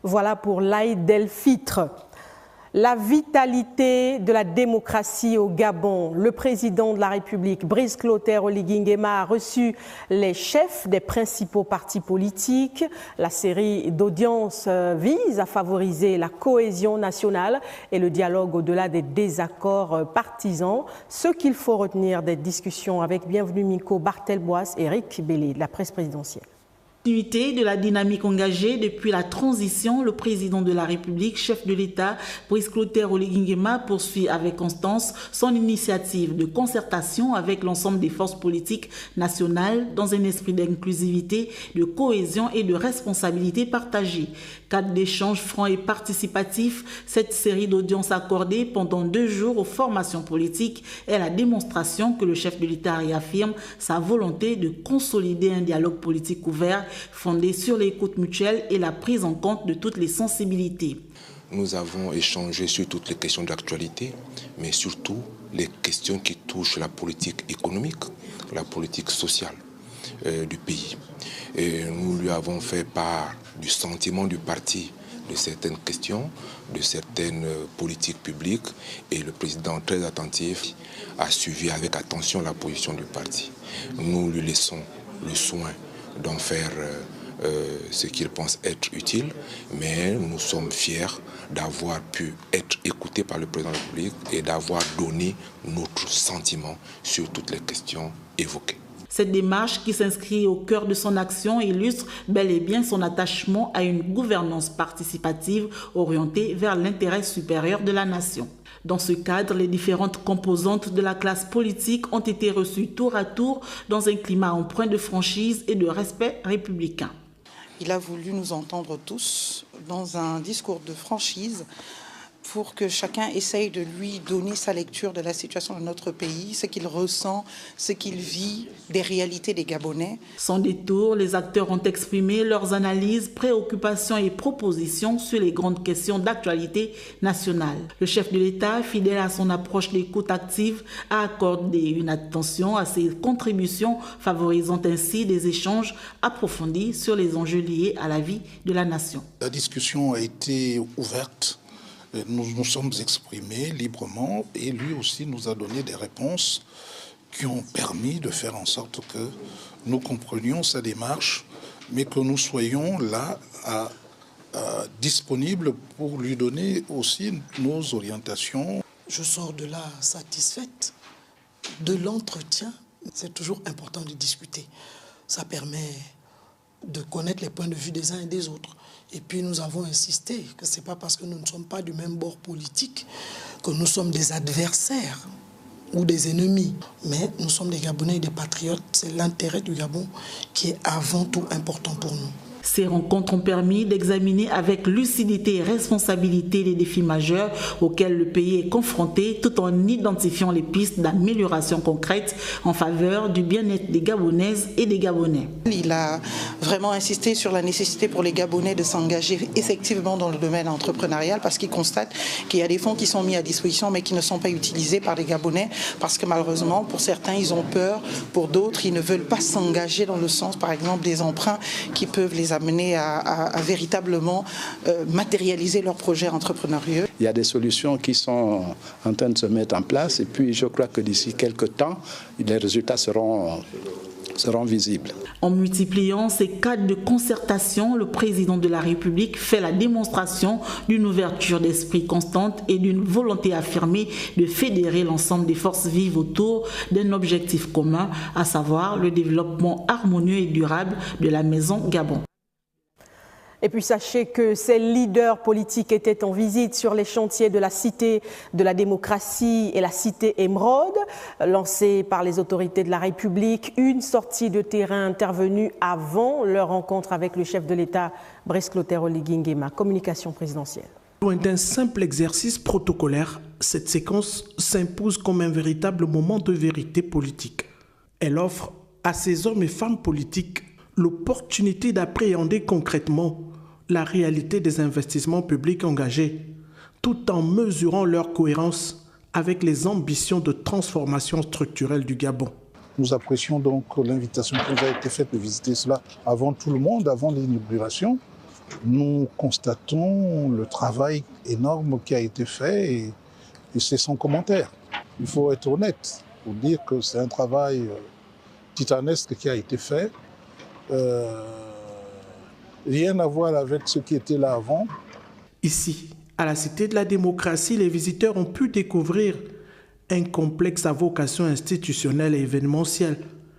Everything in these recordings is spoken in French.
Voilà pour l'Aïd el-Fitr. La vitalité de la démocratie au Gabon. Le président de la République, Brice Clotaire Oligui Nguema, a reçu les chefs des principaux partis politiques. La série d'audiences vise à favoriser la cohésion nationale et le dialogue au-delà des désaccords partisans. Ce qu'il faut retenir des discussions avec Bienvenue Miko, Barthel Boas et Eric Bellé de la presse présidentielle. De la dynamique engagée depuis la transition, le président de la République, chef de l'État, Brice Clotaire Oligui Nguema, poursuit avec constance son initiative de concertation avec l'ensemble des forces politiques nationales dans un esprit d'inclusivité, de cohésion et de responsabilité partagée. Cadre d'échanges francs et participatifs, cette série d'audiences accordées pendant 2 jours aux formations politiques est la démonstration que le chef de l'État réaffirme sa volonté de consolider un dialogue politique ouvert fondé sur l'écoute mutuelle et la prise en compte de toutes les sensibilités. Nous avons échangé sur toutes les questions d'actualité, mais surtout les questions qui touchent la politique économique, la politique sociale du pays. Et nous lui avons fait part du sentiment du parti de certaines questions, de certaines politiques publiques, et le président, très attentif, a suivi avec attention la position du parti. Nous lui laissons le soin d'en faire ce qu'il pense être utile, mais nous sommes fiers d'avoir pu être écoutés par le président de la République et d'avoir donné notre sentiment sur toutes les questions évoquées. Cette démarche qui s'inscrit au cœur de son action illustre bel et bien son attachement à une gouvernance participative orientée vers l'intérêt supérieur de la nation. Dans ce cadre, les différentes composantes de la classe politique ont été reçues tour à tour dans un climat empreint de franchise et de respect républicain. Il a voulu nous entendre tous dans un discours de franchise pour que chacun essaye de lui donner sa lecture de la situation de notre pays, ce qu'il ressent, ce qu'il vit, des réalités des Gabonais. Sans détour, les acteurs ont exprimé leurs analyses, préoccupations et propositions sur les grandes questions d'actualité nationale. Le chef de l'État, fidèle à son approche d'écoute active, a accordé une attention à ces contributions, favorisant ainsi des échanges approfondis sur les enjeux liés à la vie de la nation. La discussion a été ouverte. Nous nous sommes exprimés librement et lui aussi nous a donné des réponses qui ont permis de faire en sorte que nous comprenions sa démarche, mais que nous soyons là disponibles pour lui donner aussi nos orientations. Je sors de là satisfaite de l'entretien. C'est toujours important de discuter. Ça permet de connaître les points de vue des uns et des autres. Et puis nous avons insisté que ce n'est pas parce que nous ne sommes pas du même bord politique que nous sommes des adversaires ou des ennemis. Mais nous sommes des Gabonais et des patriotes. C'est l'intérêt du Gabon qui est avant tout important pour nous. Ces rencontres ont permis d'examiner avec lucidité et responsabilité les défis majeurs auxquels le pays est confronté, tout en identifiant les pistes d'amélioration concrètes en faveur du bien-être des Gabonaises et des Gabonais. Il a vraiment insisté sur la nécessité pour les Gabonais de s'engager effectivement dans le domaine entrepreneurial parce qu'il constate qu'il y a des fonds qui sont mis à disposition mais qui ne sont pas utilisés par les Gabonais parce que malheureusement, pour certains, ils ont peur, pour d'autres, ils ne veulent pas s'engager dans le sens, par exemple, des emprunts qui peuvent les amener à véritablement matérialiser leurs projets entrepreneuriaux. Il y a des solutions qui sont en train de se mettre en place et puis je crois que d'ici quelques temps, les résultats seront visibles. En multipliant ces cadres de concertation, le président de la République fait la démonstration d'une ouverture d'esprit constante et d'une volonté affirmée de fédérer l'ensemble des forces vives autour d'un objectif commun, à savoir le développement harmonieux et durable de la maison Gabon. Et puis sachez que ces leaders politiques étaient en visite sur les chantiers de la Cité de la démocratie et la Cité Émeraude, lancée par les autorités de la République. Une sortie de terrain intervenue avant leur rencontre avec le chef de l'État, Brice Clotaire Oligui Nguema. Communication présidentielle. Loin d'un simple exercice protocolaire, cette séquence s'impose comme un véritable moment de vérité politique. Elle offre à ces hommes et femmes politiques l'opportunité d'appréhender concrètement la réalité des investissements publics engagés, tout en mesurant leur cohérence avec les ambitions de transformation structurelle du Gabon. Nous apprécions donc l'invitation qui nous a été faite de visiter cela avant tout le monde, avant l'inauguration, nous constatons le travail énorme qui a été fait et c'est sans commentaire. Il faut être honnête pour dire que c'est un travail titanesque qui a été fait. Rien à voir avec ce qui était là avant. Ici, à la Cité de la démocratie, les visiteurs ont pu découvrir un complexe à vocation institutionnelle et événementielle.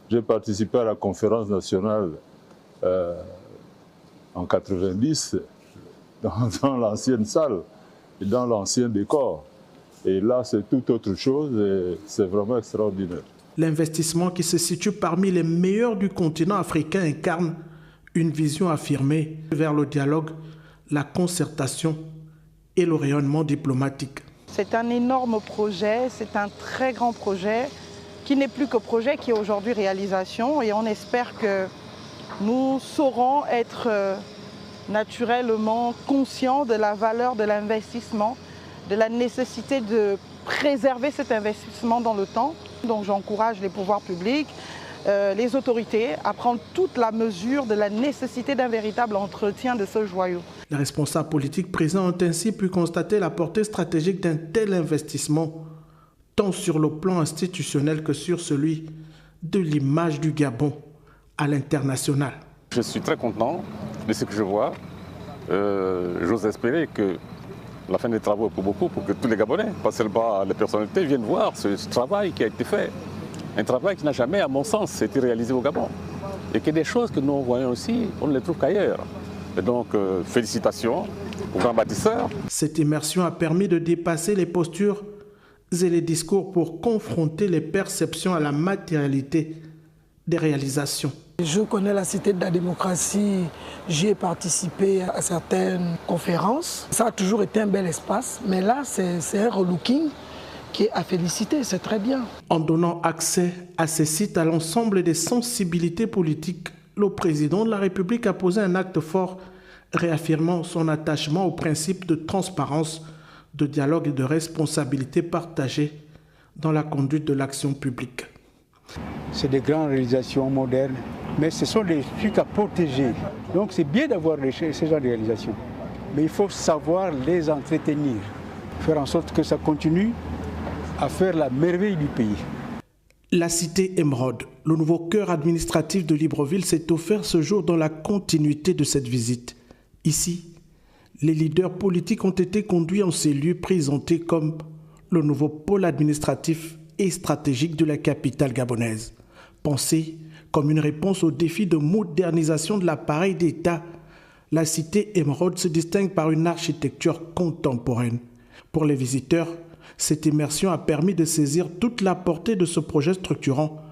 J'ai participé à la conférence nationale en 90 dans l'ancienne salle et dans l'ancien décor. Et là, c'est tout autre chose et c'est vraiment extraordinaire. L'investissement qui se situe parmi les meilleurs du continent africain incarne une vision affirmée vers le dialogue, la concertation et le rayonnement diplomatique. C'est un énorme projet, c'est un très grand projet qui n'est plus que projet, qui est aujourd'hui réalisation. Et on espère que nous saurons être naturellement conscients de la valeur de l'investissement, de la nécessité de préserver cet investissement dans le temps. Donc j'encourage les pouvoirs publics, les autorités à prendre toute la mesure de la nécessité d'un véritable entretien de ce joyau. Les responsables politiques présents ont ainsi pu constater la portée stratégique d'un tel investissement, tant sur le plan institutionnel que sur celui de l'image du Gabon à l'international. Je suis très content de ce que je vois. J'ose espérer que la fin des travaux est pour beaucoup, pour que tous les Gabonais, pas seulement les personnalités, viennent voir ce travail qui a été fait. Un travail qui n'a jamais, à mon sens, été réalisé au Gabon. Et qu'il y a des choses que nous voyons aussi, on ne les trouve qu'ailleurs. Et donc, félicitations aux grands bâtisseurs. Cette immersion a permis de dépasser les postures et les discours pour confronter les perceptions à la matérialité des réalisations. Je connais la Cité de la démocratie, j'y ai participé à certaines conférences. Ça a toujours été un bel espace, mais là, c'est un relooking qui est à féliciter, c'est très bien. En donnant accès à ces sites à l'ensemble des sensibilités politiques, le président de la République a posé un acte fort, réaffirmant son attachement aux principes de transparence, de dialogue et de responsabilité partagée dans la conduite de l'action publique. C'est des grandes réalisations modernes, mais ce sont des trucs à protéger. Donc c'est bien d'avoir ces genres de réalisations, mais il faut savoir les entretenir, faire en sorte que ça continue à faire la merveille du pays. La cité Émeraude, le nouveau cœur administratif de Libreville, s'est offert ce jour dans la continuité de cette visite. Ici, les leaders politiques ont été conduits en ces lieux présentés comme le nouveau pôle administratif et stratégique de la capitale gabonaise. Pensé comme une réponse au défi de modernisation de l'appareil d'État, la cité Émeraude se distingue par une architecture contemporaine. Pour les visiteurs, cette immersion a permis de saisir toute la portée de ce projet structurant,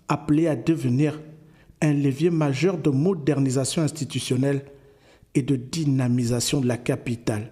appelé à devenir un levier majeur de modernisation institutionnelle et de dynamisation de la capitale.